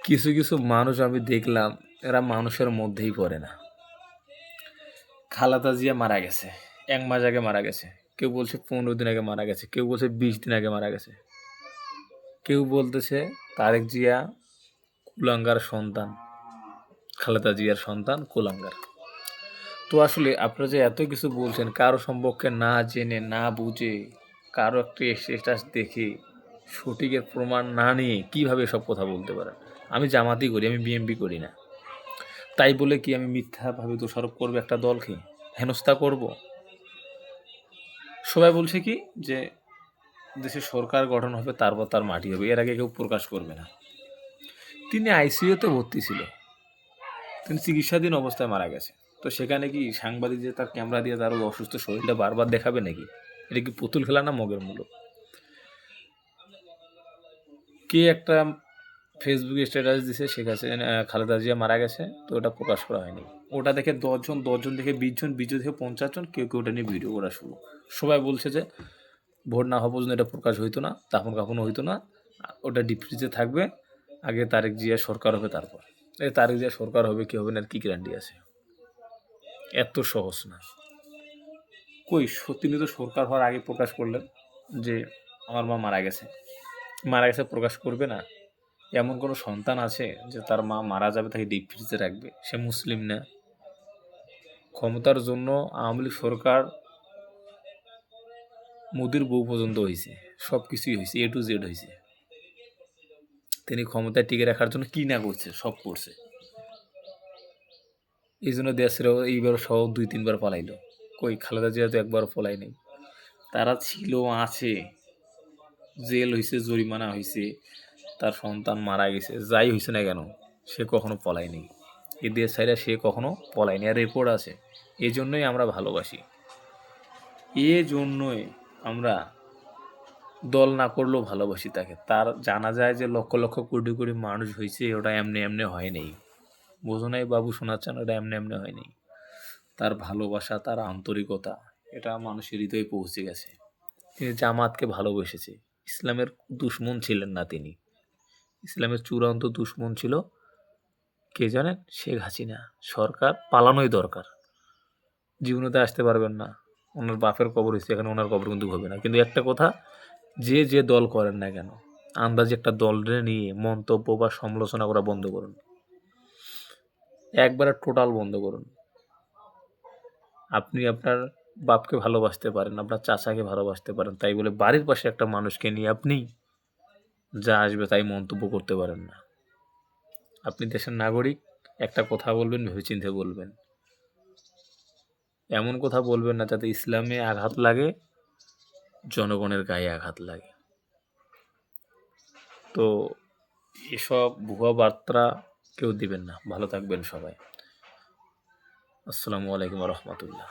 কিছু কিছু মানুষ আমি দেখলাম এরা মানুষের মধ্যেই পড়ে না। খালেদা জিয়া মারা গেছে, ১ মাস আগে মারা গেছে। কেউ বলছে ১৫ দিন আগে মারা গেছে, কেউ বলছে ২০ দিন আগে মারা গেছে। কেউ বলতেছে তারেক জিয়া কুলাঙ্গার সন্তান, খালেদা জিয়ার সন্তান কুলাঙ্গার। তো আসলে আপনারা যে এত কিছু বলছেন কারো সম্পর্কে না জেনে না বুঝে কারো একটা স্ট্যাটাস দেখে সঠিকের প্রমাণ না নিয়ে কীভাবে এসব কথা বলতে পারেন? আমি জামাতই করি, আমি বিএনপি করি না। তাই বলে কি আমি মিথ্যাভাবে দোষারোপ করবো একটা দলকে, হেনস্থা করব? সবাই বলছে কি যে দেশে সরকার গঠন হবে তারপর তার মাটি হবে, এর আগে কেউ প্রকাশ করবে না। তিনি আইসিইউতে ভর্তি ছিল, তিনি চিকিৎসাধীন অবস্থায় মারা গেছে। তো সেখানে কি সাংবাদিক যে তার ক্যামেরা দিয়ে তার অসুস্থ শরীরটা বারবার দেখাবে নাকি? এটা কি পুতুল খেলা না মগের মূলক? কে একটা ফেসবুকে স্ট্যাটাস দিছে শেখ হাসিনা খালেদা জিয়া মারা গেছে, তো ওটা প্রকাশ করা হয়নি। ওটা দেখে ১০ জন দেখে ২০ জন, ২০ জন থেকে ৫০ জন কেউ ওটা নিয়ে ভিডিও করা শুরু। সবাই বলছে যে ভোট না হওয়া পর্যন্ত এটা প্রকাশ হইতো না, দাফন কাফনও হইতো না, ওটা ডিপ ফ্রিজে থাকবে, আগে তারেক জিয়া সরকার হবে তারপর। এই তারেক জিয়া সরকার হবে কি হবে না, আর কী গ্যারান্টি আছে? এত সহজ না। কই তিনি তো সরকার হওয়ার আগে প্রকাশ করলেন যে আমার মা মারা গেছে। মারা গেছে প্রকাশ করবে না? এমন কোনো সন্তান আছে যে তার মা মারা যাবে তাকে ডিপ ফ্রিজে রাখবে? সে মুসলিম না। ক্ষমতার জন্য আওয়ামী লীগ সরকার মোদির বউ পর্যন্ত হয়েছে, সব কিছুই হয়েছে, A to Z হয়েছে। তিনি ক্ষমতায় টিকে রাখার জন্য কী না করছে, সব করছে। এই জন্য দেশেরও এইবার সহ ২-৩ বার পালাইলো। কই খালেদা জিয়া তো একবারও পলাই নেই। তারা ছিল, আছে, জেল হয়েছে, জরিমানা হয়েছে, তার সন্তান মারা গেছে, যাই হয়েছে না কেন সে কখনো পলায়নি। এই দেশ ছাইরা সে কখনো পলায়নি, আর রেকর্ড আছে। এই জন্যই আমরা ভালোবাসি, এই জন্যই আমরা দল না করলেও ভালোবাসি তাকে। তার জানা যায় যে লক্ষ লক্ষ কোটি কোটি মানুষ হয়েছে, ওটা এমনি এমনি হয় নাই। বোঝো নাই বাবু, শোনাচ্ছেন, ওটা এমনি এমনি হয় নাই। তার ভালোবাসা, তার আন্তরিকতা, এটা মানুষের হৃদয়ে পৌঁছে গেছে। তিনি জামাতকে ভালোবেসেছে। ইসলামের দুশ্মন ছিলেন না তিনি। ইসলামের চূড়ান্ত দুশ্মন ছিল কে জানেন? শেখ হাসিনা। সরকার পালানোই দরকার। জীবনেতে আসতে পারবেন না, ওনার বাপের কবর হয়েছে, এখানে ওনার কবর কিন্তু হবে না। কিন্তু একটা কথা, যে যে দল করেন না কেন, আন্দাজে একটা দলরে নিয়ে মন্তব্য বা সমালোচনা করা বন্ধ করুন, একবারে টোটাল বন্ধ করুন। আপনি আপনার বাপকে ভালোবাসতে পারেন, আপনার চাচাকে ভালোবাসতে পারেন, তাই বলে বাড়ির পাশে একটা মানুষকে নিয়ে আপনি যা আসবে তাই মন্তব্য করতে পারেন না। আপনি দেশের নাগরিক, একটা কথা বলবেন ভেবেচিন্তে বলবেন। এমন কথা বলবেন না যাতে ইসলামে আঘাত লাগে, জনগণের গায়ে আঘাত লাগে। তো এসব ভুয়া বার্তা কেউ দিবেন না। ভালো থাকবেন সবাই। আসসালামু আলাইকুম ওয়া রাহমাতুল্লাহ।